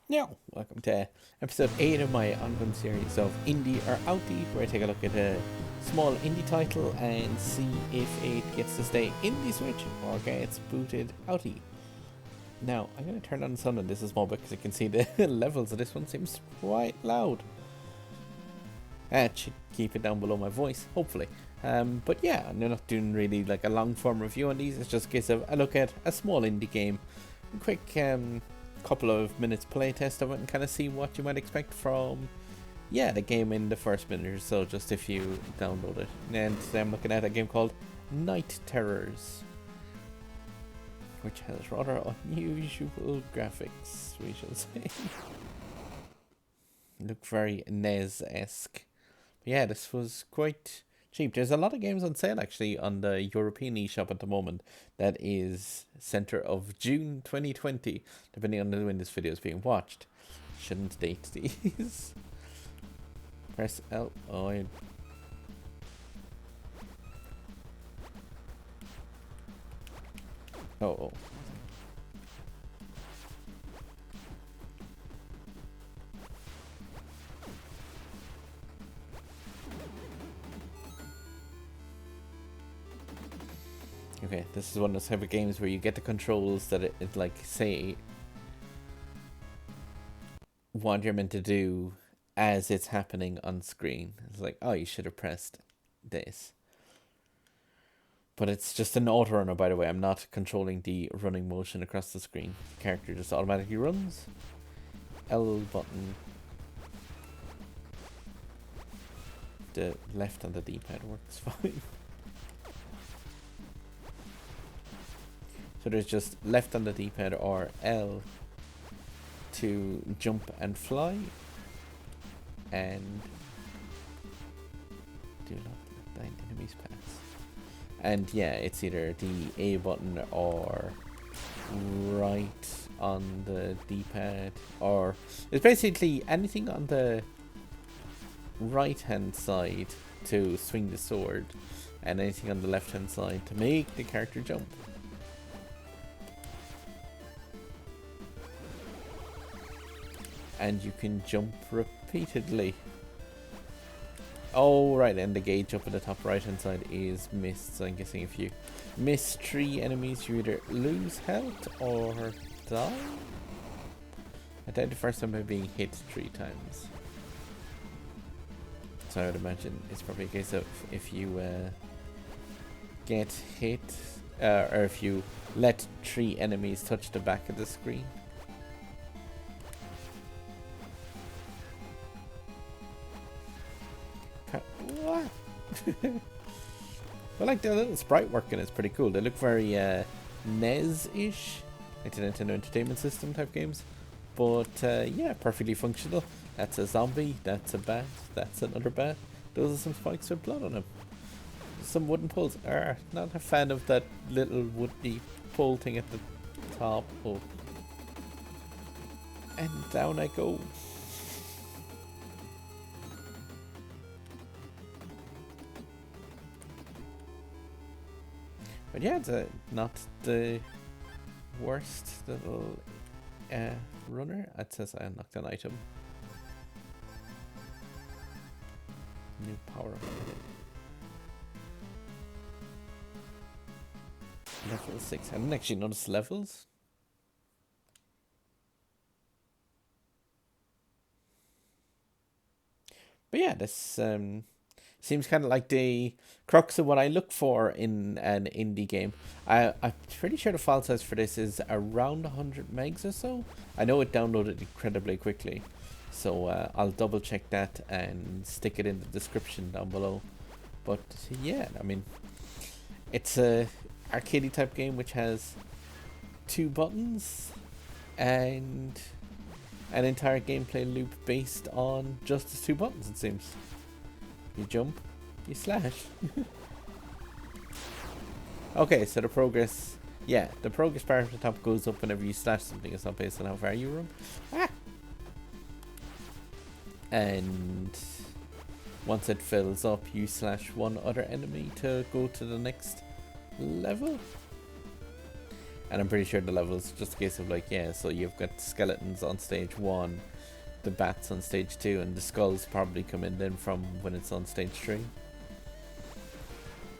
Now, welcome to episode 8 of my ongoing series of Indie or Outie, where I take a look at a small indie title and see if it gets to stay in the Switch or gets booted outie. Now, I'm going to turn on the sound on this a small bit because I can see the levels of this one seems quite loud. That should keep it down below my voice, hopefully. But yeah, I'm not doing really like a long form review on these. It's just a case of a look at a small indie game, a quick couple of minutes playtest of it, and kind of see what you might expect from the game in the first minute or so, just if you download it. And today I'm looking at a game called Night Terrors, which has rather unusual graphics, we shall say. Look very NES-esque. Yeah, this was quite cheap. There's a lot of games on sale actually on the European eShop at the moment. That is center of June 2020, depending on when this video is being watched. Shouldn't date these. Press L. Oh. Okay, this is one of those type of games where you get the controls that it like say what you're meant to do as it's happening on screen. It's like, oh, you should have pressed this. But it's just an auto runner, by the way. I'm not controlling the running motion across the screen. The character just automatically runs. L button. The left on the D-pad works fine. So there's just left on the D-pad or L to jump and fly, and do not let thine enemies pass. And yeah, it's either the A button or right on the D-pad, or it's basically anything on the right hand side to swing the sword, and anything on the left hand side to make the character jump. And you can jump repeatedly. Oh, right, and the gauge up at the top right hand side is missed. So I'm guessing if you miss 3 enemies, you either lose health or die. I died the first time by being hit 3 times. So I would imagine it's probably a case of if you get hit, or if you let 3 enemies touch the back of the screen. What? But like the little sprite working is pretty cool. They look very NES-ish, like the Nintendo Entertainment System type games. But yeah, perfectly functional. That's a zombie, that's a bat, that's another bat. Those are some spikes with blood on them. Some wooden poles. Not a fan of that little woody pole thing at the top. Oh. And down I go. But yeah, it's not the worst little runner. It says I unlocked an item. New power up. Level 6. I didn't actually notice levels. But yeah, this seems kind of like the crux of what I look for in an indie game. I'm pretty sure the file size for this is around 100 megs or so. I know it downloaded incredibly quickly, so I'll double check that and stick it in the description down below. But yeah, I mean, it's a arcadey type game which has 2 buttons and an entire gameplay loop based on just the 2 buttons, it seems. You jump, you slash. Okay, so the progress bar at the top goes up whenever you slash something. It's not based on how far you run. And once it fills up, you slash one other enemy to go to the next level. And I'm pretty sure the level's just a case of like, yeah, so you've got skeletons on stage 1, the bats on stage 2, and the skulls probably come in then from when it's on stage 3.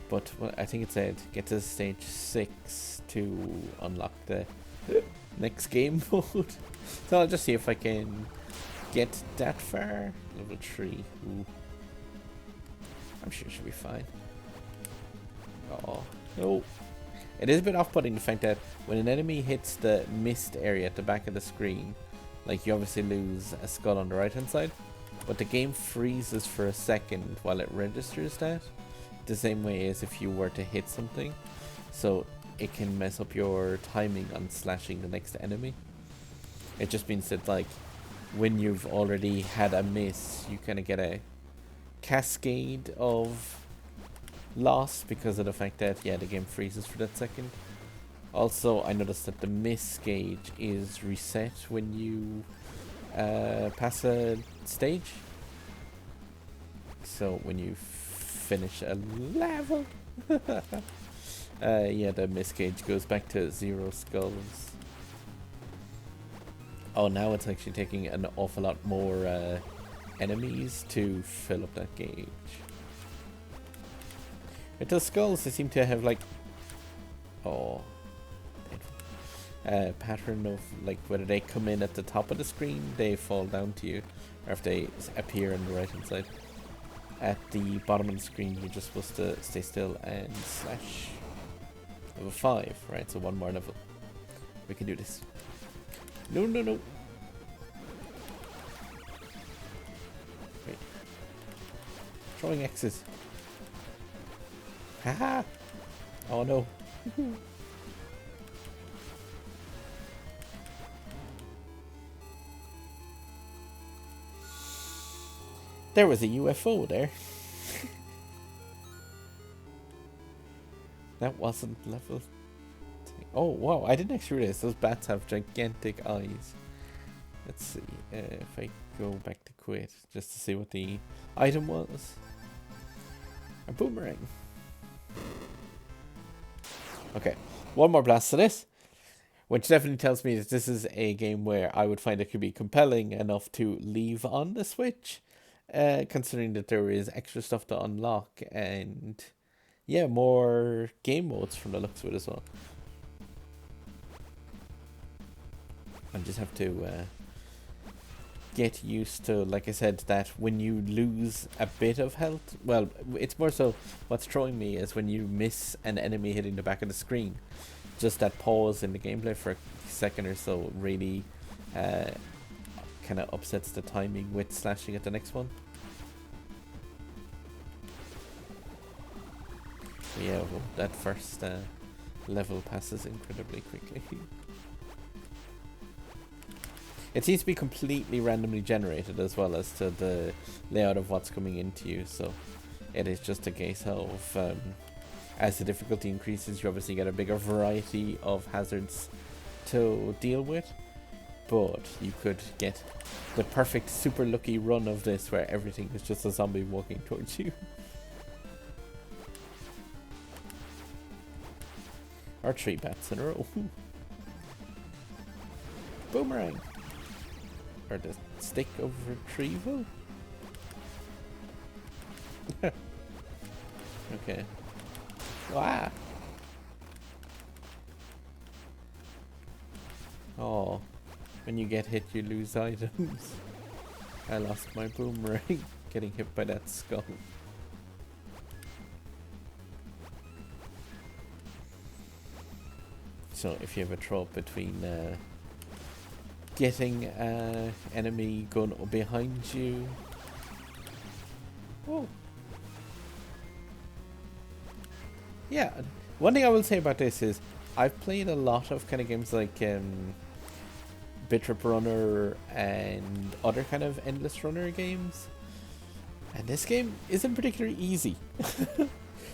But I think it said get to stage 6 to unlock the next game mode. So I'll just see if I can get that far. Level 3. Ooh. I'm sure it should be fine. Oh, no. It is a bit off-putting the fact that when an enemy hits the mist area at the back of the screen, like you obviously lose a skull on the right hand side, but the game freezes for a second while it registers that, the same way as if you were to hit something, so it can mess up your timing on slashing the next enemy. It just means that like when you've already had a miss, you kind of get a cascade of loss because of the fact that, yeah, the game freezes for that second. Also, I noticed that the miss gauge is reset when you pass a stage. So when you finish a level, yeah, the miss gauge goes back to 0 skulls. Oh, now it's actually taking an awful lot more enemies to fill up that gauge. With those skulls, they seem to have like, oh, pattern of like whether they come in at the top of the screen, they fall down to you, or if they appear on the right hand side. At the bottom of the screen, you're just supposed to stay still and slash. Level 5, right? So one more level. We can do this. No, no, no. Wait. Throwing X's. Haha! Oh no. There was a UFO there. That wasn't level. Oh wow, I didn't actually realize those bats have gigantic eyes. Let's see if I go back to quit just to see what the item was. A boomerang. Okay, one more blast to this, which definitely tells me that this is a game where I would find it could be compelling enough to leave on the Switch, considering that there is extra stuff to unlock and, yeah, more game modes from the looks of it as well. I just have to get used to, like I said, that when you lose a bit of health, well, it's more so what's throwing me is when you miss an enemy hitting the back of the screen, just that pause in the gameplay for a second or so really kind of upsets the timing with slashing at the next one. But yeah, well, that first level passes incredibly quickly. It seems to be completely randomly generated as well as to the layout of what's coming into you, so it is just a case of as the difficulty increases, you obviously get a bigger variety of hazards to deal with, but you could get the perfect super lucky run of this where everything is just a zombie walking towards you. Or 3 bats in a row. Boomerang! Or the stick of retrieval? Okay. Wow. Oh, when you get hit, you lose items. I lost my boomerang getting hit by that skull. So if you have a throw up between getting enemy gun behind you. Oh. Yeah, one thing I will say about this is I've played a lot of kind of games like Bitrip Runner and other kind of endless runner games, and this game isn't particularly easy.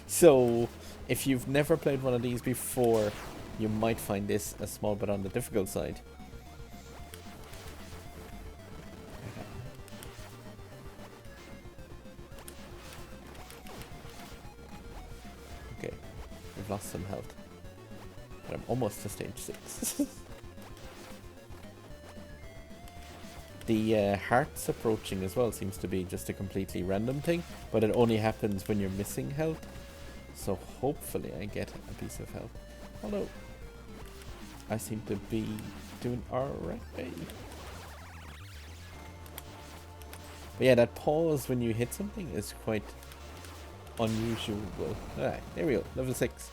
So if you've never played one of these before, you might find this a small bit on the difficult side. Okay, we've lost some health. But I'm almost to stage 6. The hearts approaching as well seems to be just a completely random thing, but it only happens when you're missing health. So hopefully I get a piece of health. Although I seem to be doing alright. But yeah, that pause when you hit something is quite unusual. Alright, there we go, level 6.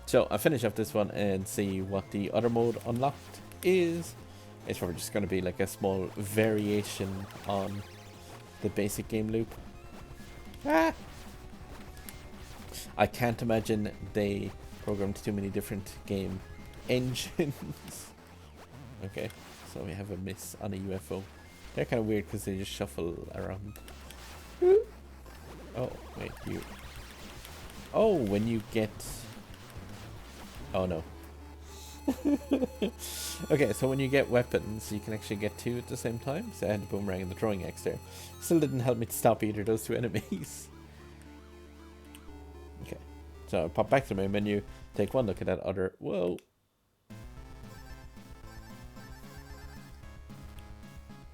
So I'll finish up this one and see what the other mode unlocked is. It's probably just going to be like a small variation on the basic game loop. Ah! I can't imagine they programmed too many different game engines. Okay, so we have a miss on a UFO. They're kind of weird because they just shuffle around. Oh, wait, you... Oh, when you get... Oh, no. Okay, so when you get weapons, you can actually get 2 at the same time. So I had the boomerang and the throwing axe there. Still didn't help me to stop either of those 2 enemies. Okay, so I'll pop back to my menu, take one look at that other... Whoa!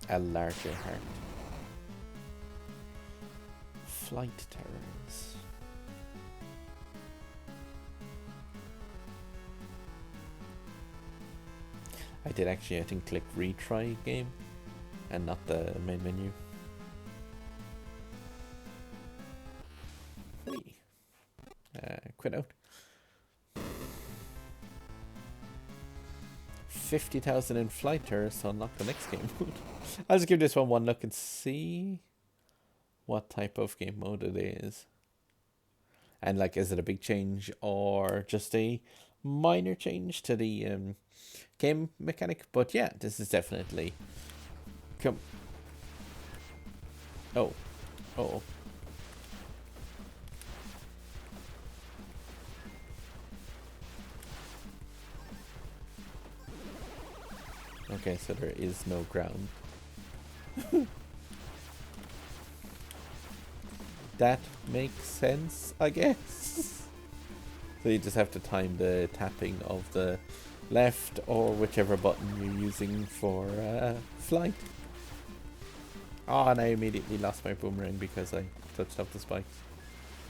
A larger heart. Flight terrors. I did actually, I think, click retry game and not the main menu. Quit out. 50,000 in flight terrors, so unlock the next game mode. I'll just give this one look and see what type of game mode it is. And like, is it a big change or just a minor change to the game mechanic? But yeah, this is definitely... Come. Oh. Oh. Okay, so there is no ground. That makes sense, I guess. So you just have to time the tapping of the left or whichever button you're using for flight. Oh, and I immediately lost my boomerang because I touched up the spikes.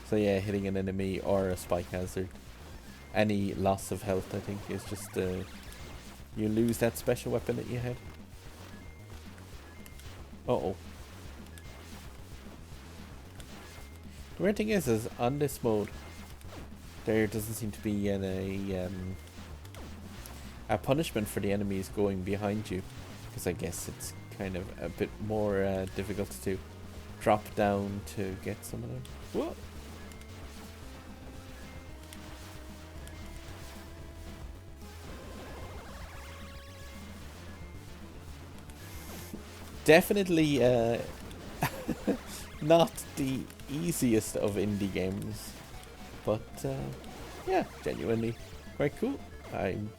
So yeah, hitting an enemy or a spike hazard. Any loss of health, I think, is just you lose that special weapon that you had. Uh-oh. The weird thing is on this mode, there doesn't seem to be a punishment for the enemies going behind you, because I guess it's kind of a bit more difficult to drop down to get some of them. Whoa! Definitely not the easiest of indie games, but yeah, genuinely quite cool. I'm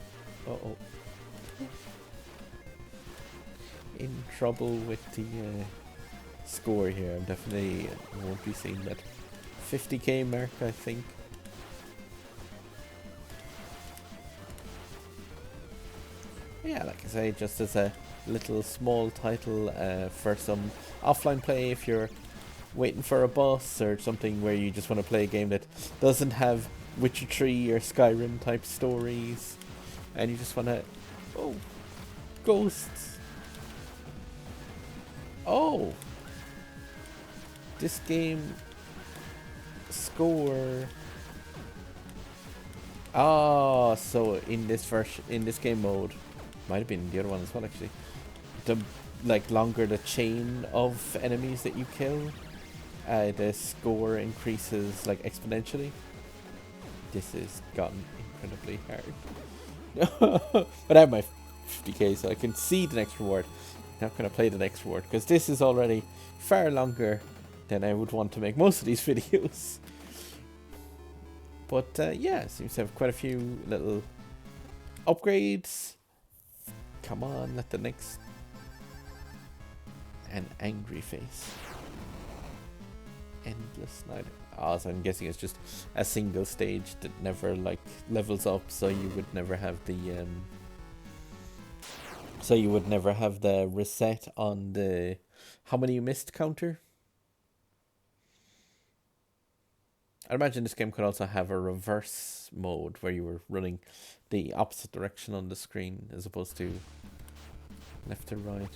in trouble with the score here. I'm definitely won't be seeing that 50k mark, I think. Yeah, like I say, just as a little small title for some offline play if you're waiting for a bus or something where you just want to play a game that doesn't have Witcher 3 or Skyrim type stories and you just want to... Oh! Ghosts! Oh! This game... Score... Ah, so in this version, in this game mode, might have been the other one as well actually, the like longer the chain of enemies that you kill, the score increases like exponentially. This has gotten incredibly hard. But I have my 50k, so I can see the next reward. Not gonna play the next reward because this is already far longer than I would want to make most of these videos. But yeah, seems to have quite a few little upgrades. Come on, let the next... An angry face. endless night. Oh, so I'm guessing it's just a single stage that never like levels up, so you would never have the reset on the how many you missed counter. I imagine this game could also have a reverse mode where you were running the opposite direction on the screen as opposed to left to right.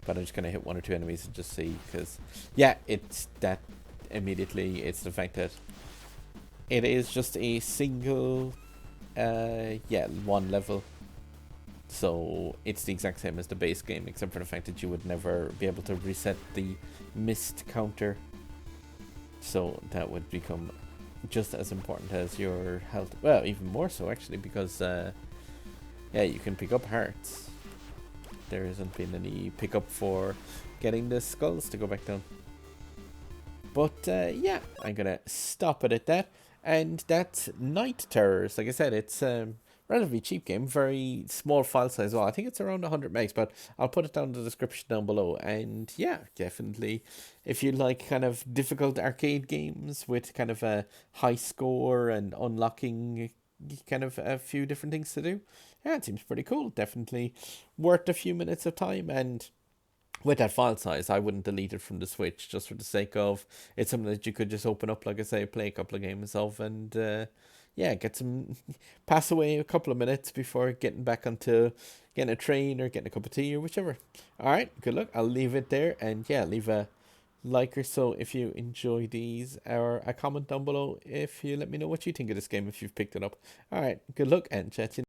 But I'm just gonna hit one or two enemies and just see, because yeah, it's that immediately. It's the fact that it is just a single, one level. So it's the exact same as the base game, except for the fact that you would never be able to reset the missed counter. So that would become just as important as your health. Well, even more so actually, because you can pick up hearts. There hasn't been any pickup for getting the skulls to go back down. But yeah, I'm gonna stop it at that. And that's Night Terrors. Like I said, it's relatively cheap game, very small file size as well. I think it's around 100 megs, but I'll put it down in the description down below. And yeah, definitely, if you like kind of difficult arcade games with kind of a high score and unlocking kind of a few different things to do, yeah, it seems pretty cool. Definitely worth a few minutes of time. And with that file size, I wouldn't delete it from the Switch just for the sake of it's something that you could just open up, like I say, play a couple of games of, and get some pass away a couple of minutes before getting back onto getting a train or getting a cup of tea or whichever. All right, good luck. I'll leave it there, and yeah, leave a like or so if you enjoy these, or a comment down below if you let me know what you think of this game if you've picked it up. All right, good luck and chat to you.